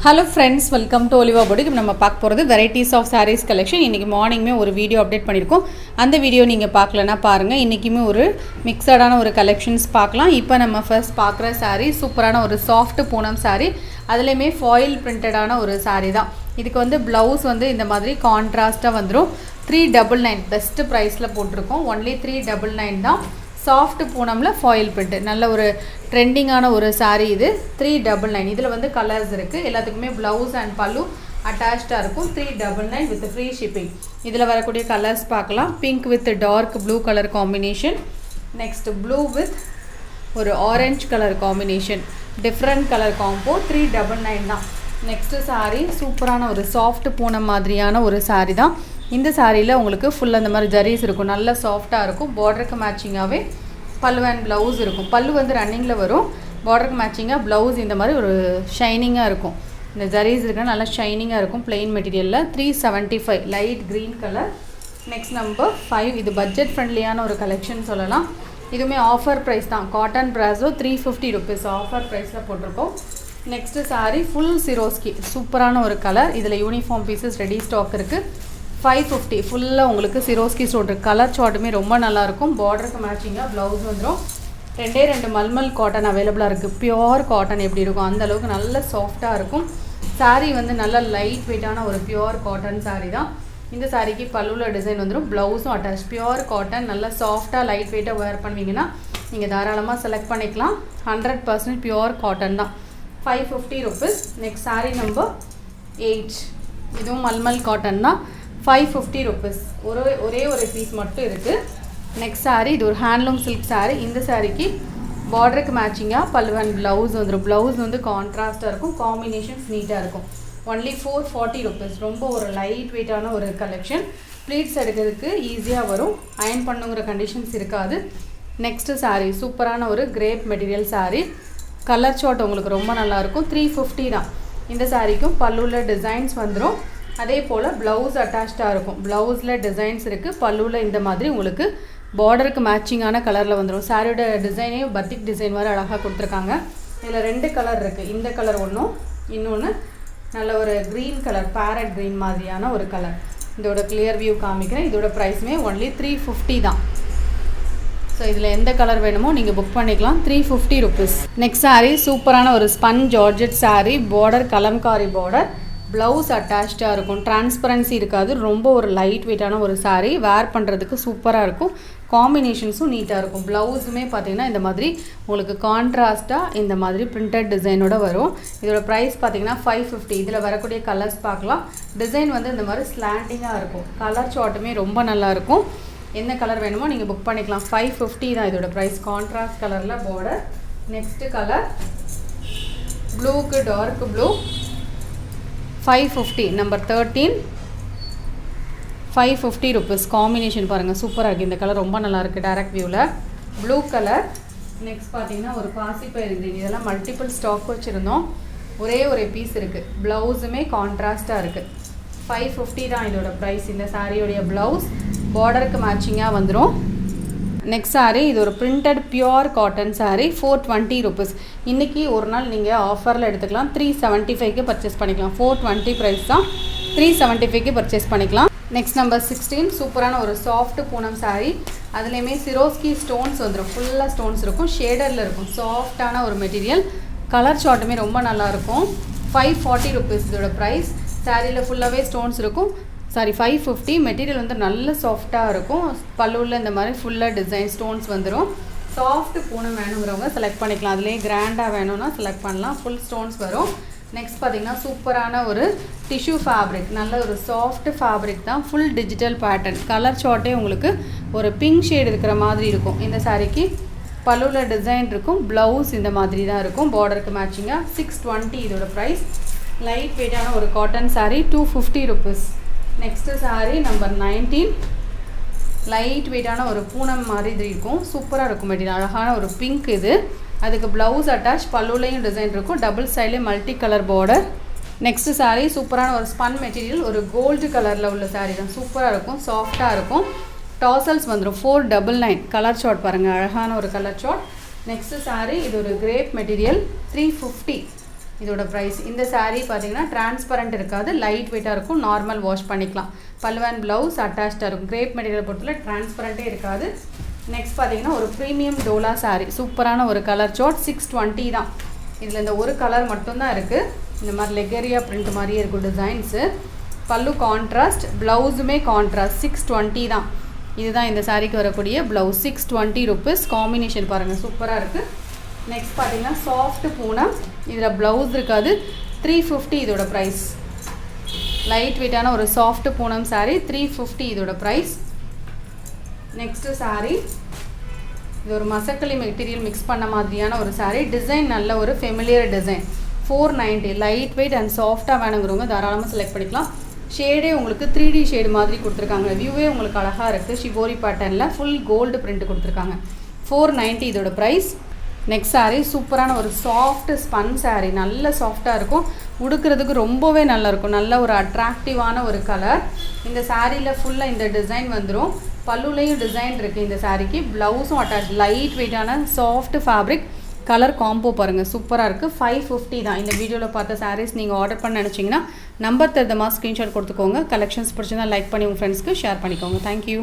Hello friends, welcome to Oliva Boutique. நம்ம பார்க்க போறது varieties of sarees collection. இன்னைக்கு மார்னிங்மே ஒரு வீடியோ அப்டேட் பண்ணிருக்கோம். அந்த வீடியோ நீங்க பார்க்கலனா பாருங்க. இன்னைக்குமே ஒரு மிக்ஸடான ஒரு கலெக்ஷன்ஸ் பார்க்கலாம். இப்போ நம்ம ஃபர்ஸ்ட் பார்க்குற saree சூப்பரான ஒரு soft பூனம் saree. அதுலயுமே foil printed-ஆன ஒரு saree தான். இதுக்கு வந்து blouse வந்து இந்த மாதிரி கான்ட்ராஸ்டா வந்துரும். 399 பெஸ்ட் பிரைஸ்ல போட்டுருக்கோம். only 399 தான். சாஃப்ட் பூனம்ல ஃபாயில் பிரிண்ட் நல்ல ஒரு ட்ரெண்டிங்கான ஒரு saree இது 399 இதில் வந்து கலர்ஸ் இருக்குது எல்லாத்துக்குமே ப்ளவுஸ் அண்ட் பல்லு அட்டாச்சாக இருக்கும் 399 வித் ஃப்ரீ ஷிப்பிங் இதில் வரக்கூடிய கலர்ஸ் பார்க்கலாம் pink with dark blue colour combination next blue with ஒரு orange colour combination different colour combo 399 தான் நெக்ஸ்ட் saree சூப்பரான ஒரு சாஃப்ட் பூனம் மாதிரியான ஒரு saree தான் இந்த சாரியில் உங்களுக்கு ஃபுல் அந்த மாதிரி ஜரீஸ் இருக்கும் நல்ல சாஃப்டாக இருக்கும் பார்டருக்கு மேட்சிங்காகவே பல்லு அண்ட் ப்ளவுஸ் இருக்கும் பல்லு வந்து ரன்னிங்கில் வரும் பார்டருக்கு மேட்சிங்காக ப்ளவுஸ் இந்த மாதிரி ஒரு ஷைனிங்காக இருக்கும் இந்த ஜரீஸ் இருக்கிற நல்லா ஷைனிங்காக இருக்கும் பிளெயின் மெட்டீரியலில் 375 light green colour next number 5 இது பட்ஜெட் ஃப்ரெண்ட்லியான ஒரு கலெக்ஷன் சொல்லலாம் இதுவுமே ஆஃபர் ப்ரைஸ் தான் காட்டன் ப்ராஸோ 350 ருபீஸ் ஆஃபர் ப்ரைஸில் போட்டிருக்கோம் நெக்ஸ்ட்டு சாரீ ஃபுல் சிரோஸ்கி சூப்பரான ஒரு கலர் இதில் யூனிஃபார்ம் பீசஸ் ரெடி ஸ்டாக் இருக்குது 550 ஃபுல்லாக உங்களுக்கு சிரோஸ்கி ஸ்டோன் கலர் சார்ட்டுமே ரொம்ப நல்லாயிருக்கும் பார்டருக்கு மேட்சிங்காக ப்ளவுஸ் வந்துடும் ரெண்டு மல்மல் காட்டன் அவைலபிளாக இருக்குது பியோர் காட்டன் எப்படி இருக்கும் அந்தளவுக்கு நல்ல சாஃப்டாக இருக்கும் சாரீ வந்து நல்ல லைட் வெயிட்டான ஒரு பியோர் காட்டன் சாரீ தான் இந்த சாரீக்கு பல்லுவில் டிசைன் வந்துடும் ப்ளவுஸும் அட்டாச் பியோர் காட்டன் நல்லா சாஃப்டாக லைட் வெயிட்டாக வேர் பண்ணுவீங்கன்னா நீங்கள் தாராளமாக செலக்ட் பண்ணிக்கலாம் 100% பியோர் காட்டன் தான் 550 ருபீஸ் நெக்ஸ்ட் சாரீ நம்பர் 8 இதுவும் மல்மல் காட்டன் தான் 550 ருபீஸ் ஒரே ஒரு பீஸ் மட்டும் இருக்குது நெக்ஸ்ட் சாரீ இது ஒரு ஹேண்ட்லூம் சில்க் சாரீ இந்த சாரீக்கு பார்டருக்கு மேட்சிங்காக பல்லு அண்ட் ப்ளவுஸ் வந்துடும் ப்ளவுஸ் வந்து கான்ட்ராஸ்டாக இருக்கும் காம்பினேஷன்ஸ் நீட்டாக இருக்கும் ஒன்லி 440 ருபீஸ் ரொம்ப ஒரு லைட் வெயிட்டான ஒரு கலெக்ஷன் ப்ளீட்ஸ் எடுக்கிறதுக்கு ஈஸியாக வரும் அயன் பண்ணுங்கிற கண்டிஷன்ஸ் இருக்காது நெக்ஸ்ட்டு சாரீ சூப்பரான ஒரு crepe material sari colour chart உங்களுக்கு ரொம்ப நல்லாயிருக்கும் 350 தான் இந்த சாரீக்கும் பல்லுவில் டிசைன்ஸ் வந்துடும் அதே போல் ப்ளவுஸ் அட்டாச்சாக இருக்கும் ப்ளவுஸில் டிசைன்ஸ் இருக்குது பல்லுவில் இந்த மாதிரி உங்களுக்கு பார்டருக்கு மேட்சிங்கான கலரில் வந்துடும் சாரியோட டிசைனே பத்திக் டிசைன் மாதிரி அழகாக கொடுத்துருக்காங்க இதில் 2 கலர் இருக்குது இந்த கலர் ஒன்றும் இன்னொன்று நல்ல ஒரு க்ரீன் கலர் பேரட் க்ரீன் மாதிரியான ஒரு கலர் இதோட கிளியர் வியூ காமிக்கிறேன் இதோட ப்ரைஸுமே ஒன்லி 350 தான் ஸோ இதில் எந்த கலர் வேணுமோ நீங்கள் புக் பண்ணிக்கலாம் 350 ருபீஸ் நெக்ஸ்ட் சாரீ சூப்பரான ஒரு spun georgette sari border kalamkari border blouse அட்டாச்சாக இருக்கும் டிரான்ஸ்பரன்சி இருக்காது ரொம்ப ஒரு லைட் வெயிட்டான ஒரு சாரீ வேர் பண்ணுறதுக்கு சூப்பராக இருக்கும் காம்பினேஷன்ஸும் நீட்டாக இருக்கும் ப்ளவுஸுமே பார்த்திங்கன்னா இந்த மாதிரி உங்களுக்கு கான்ட்ராஸ்ட்டாக இந்த மாதிரி பிரிண்டட் டிசைனோட வரும் இதோட ப்ரைஸ் பார்த்திங்கன்னா 550 இதில் வரக்கூடிய கலர்ஸ் பார்க்கலாம் டிசைன் வந்து இந்த மாதிரி ஸ்லாண்டிங்காக இருக்கும் கலர் சார்ட்டுமே ரொம்ப நல்லாயிருக்கும் என்ன கலர் வேணுமோ நீங்கள் புக் பண்ணிக்கலாம் 550 தான் இதோட ப்ரைஸ் கான்ட்ராஸ்ட் கலரில் பார்டர் நெக்ஸ்ட்டு கலர் ப்ளூக்கு dark blue 550 number 13 550 rupees combination பாருங்கள் சூப்பராக இருக்குது இந்த கலர் ரொம்ப நல்லாயிருக்கு டைரக்ட் வியூவில் ப்ளூ கலர் நெக்ஸ்ட் பார்த்தீங்கன்னா ஒரு பாசிப்பயிர் க்ரீன் இதெல்லாம் மல்டிபிள் ஸ்டாக் வச்சுருந்தோம் ஒரே ஒரு பீஸ் இருக்குது ப்ளவுஸுமே கான்ட்ராஸ்ட்டாக இருக்குது 550 தான் இதோட ப்ரைஸ் இந்த சாரியோடைய ப்ளவுஸ் பார்டருக்கு மேட்சிங்காக வந்துடும் நெக்ஸ்ட் சாரீ இது ஒரு printed pure cotton sari 420 rupees இன்றைக்கி ஒரு நாள் நீங்கள் ஆஃபரில் எடுத்துக்கலாம் 375க்கு பர்ச்சேஸ் பண்ணிக்கலாம் 420 ப்ரைஸ் தான் 375க்கு பர்ச்சேஸ் பண்ணிக்கலாம் நெக்ஸ்ட் நம்பர் 16 சூப்பரான ஒரு சாஃப்ட் பூனம் சாரீ அதுலேயுமே சிரோஸ்கி ஸ்டோன்ஸ் வந்துடும் ஃபுல்லாக ஸ்டோன்ஸ் இருக்கும் ஷேடரில் இருக்கும் சாஃப்டான ஒரு மெட்டீரியல் கலர் சார்ட்டுமே ரொம்ப நல்லாயிருக்கும் 540 ருபீஸ் இதோட ப்ரைஸ் சாரியில் ஃபுல்லாகவே ஸ்டோன்ஸ் இருக்கும் சாரி 550 மெட்டீரியல் வந்து நல்ல சாஃப்டாக இருக்கும் பல்லுவில் இந்த மாதிரி ஃபுல்லாக டிசைன் ஸ்டோன்ஸ் வந்துடும் சாஃப்ட் பூனம் வேணுங்கிறவங்க செலக்ட் பண்ணிக்கலாம் அதுலேயே கிராண்டாக வேணும்னா செலக்ட் பண்ணலாம் ஃபுல் ஸ்டோன்ஸ் வரும் நெக்ஸ்ட் பார்த்திங்கன்னா சூப்பரான ஒரு டிஷ்யூ ஃபேப்ரிக் நல்ல ஒரு சாஃப்ட் ஃபேப்ரிக் தான் ஃபுல் டிஜிட்டல் பேட்டர்ன் கலர் சார்ட்டே உங்களுக்கு ஒரு பிங்க் ஷேட் இருக்கிற மாதிரி இருக்கும் இந்த சாரீக்கு பல்லுவில் டிசைன் இருக்கும் ப்ளவுஸ் இந்த மாதிரி தான் இருக்கும் பார்டருக்கு மேட்சிங்காக 620 இதோட ப்ரைஸ் லைட் வெயிட்டான ஒரு cotton sari 250 rupees next sari number 19 light வெயிட்டான ஒரு பூனம் மாதிரி இது இருக்கும் சூப்பராக இருக்கும் மெட்டீரியல் அழகான ஒரு பிங்க் இது அதுக்கு ப்ளவுஸ் அட்டாச் பல்லுலையும் டிசைன் இருக்கும் டபுள் சைட்லேயும் multi colour border next sari சூப்பரான ஒரு ஸ்பன் மெட்டீரியல் ஒரு கோல்டு கலரில் உள்ள சாரீ தான் சூப்பராக இருக்கும் சாஃப்டாக இருக்கும் டாசல்ஸ் வந்துடும் 499 கலர் சார்ட் பாருங்கள் அழகான ஒரு கலர் சார்ட் நெக்ஸ்ட்டு சாரீ இது ஒரு கிரேப் மெட்டீரியல் 350 இதோட ப்ரைஸ். இந்த saree பார்த்தீங்கன்னா டிரான்ஸ்பரண்ட் இருக்காது, லைட் வெயிட்டாக இருக்கும், நார்மல் வாஷ் பண்ணிக்கலாம். பல்லுவன் ப்ளவுஸ் அட்டாச்சாக இருக்கும். கிரேப் மெட்டீரியல் பொறுத்தவரை டிரான்ஸ்பரண்ட்டே இருக்காது. நெக்ஸ்ட் பார்த்தீங்கன்னா ஒரு ப்ரீமியம் டோலா saree, சூப்பரான ஒரு கலர் சார்ட். 620 தான். இதில் இந்த ஒரு கலர் மட்டும்தான் இருக்குது. இந்த மாதிரி லெகரியா பிரிண்ட் மாதிரியே இருக்கும் டிசைன்ஸு. பல்லு கான்ட்ராஸ்ட், ப்ளவுஸுமே கான்ட்ராஸ்ட். 620 தான். இதுதான் இந்த சாரீக்கு வரக்கூடிய ப்ளவுஸ். 620 rupees. காம்பினேஷன் பாருங்கள், சூப்பராக இருக்குது. நெக்ஸ்ட் பார்த்தீங்கன்னா சாஃப்ட் பூனம், இதில் ப்ளவுஸ் இருக்காது. 350 இதோட ப்ரைஸ். லைட் வெயிட்டான ஒரு சாஃப்ட் பூனம் saree, 350 இதோட ப்ரைஸ். நெக்ஸ்ட்டு saree, இது ஒரு மசக்களி மெட்டீரியல் மிக்ஸ் பண்ண மாதிரியான ஒரு saree. டிசைன் நல்ல ஒரு familiar design. 490. Light weight and சாஃப்டாக வேணுங்கிறவங்க தாராளமாக செலக்ட் பண்ணிக்கலாம். ஷேடே உங்களுக்கு 3D ஷேடு மாதிரி கொடுத்துருக்காங்க. வியூவே உங்களுக்கு அழகாக இருக்குது. ஷிபோரி பேட்டர்னில் ஃபுல் கோல்டு பிரிண்ட் கொடுத்துருக்காங்க. 490 இதோட ப்ரைஸ். நெக்ஸ்ட் saree சூப்பரான ஒரு சாஃப்ட் ஸ்பன் saree, நல்ல சாஃப்டாக இருக்கும், உடுக்கிறதுக்கு ரொம்பவே நல்லாயிருக்கும். நல்ல ஒரு அட்ராக்டிவான ஒரு கலர். இந்த சாரியில் ஃபுல்லாக இந்த டிசைன் வந்துடும். பல்லுலையும் டிசைன் இருக்குது இந்த சாரீக்கு. ப்ளவுஸும் அட்டாச். லைட் வெயிட்டான சாஃப்ட் ஃபேப்ரிக். கலர் காம்போ பாருங்கள், சூப்பராக இருக்குது. 550 தான். இந்த வீடியோவில் பார்த்த சாரீஸ் நீங்கள் ஆர்டர் பண்ண நினச்சிங்கன்னா நம்பர் தருதமாக ஸ்க்ரீன்ஷாட் கொடுத்துக்கோங்க. கலெக்ஷன்ஸ் பிடிச்சிருந்தா லைக் பண்ணி உங்கள் ஃப்ரெண்ட்ஸ்க்கு ஷேர் பண்ணிக்கோங்க. தேங்க்யூ.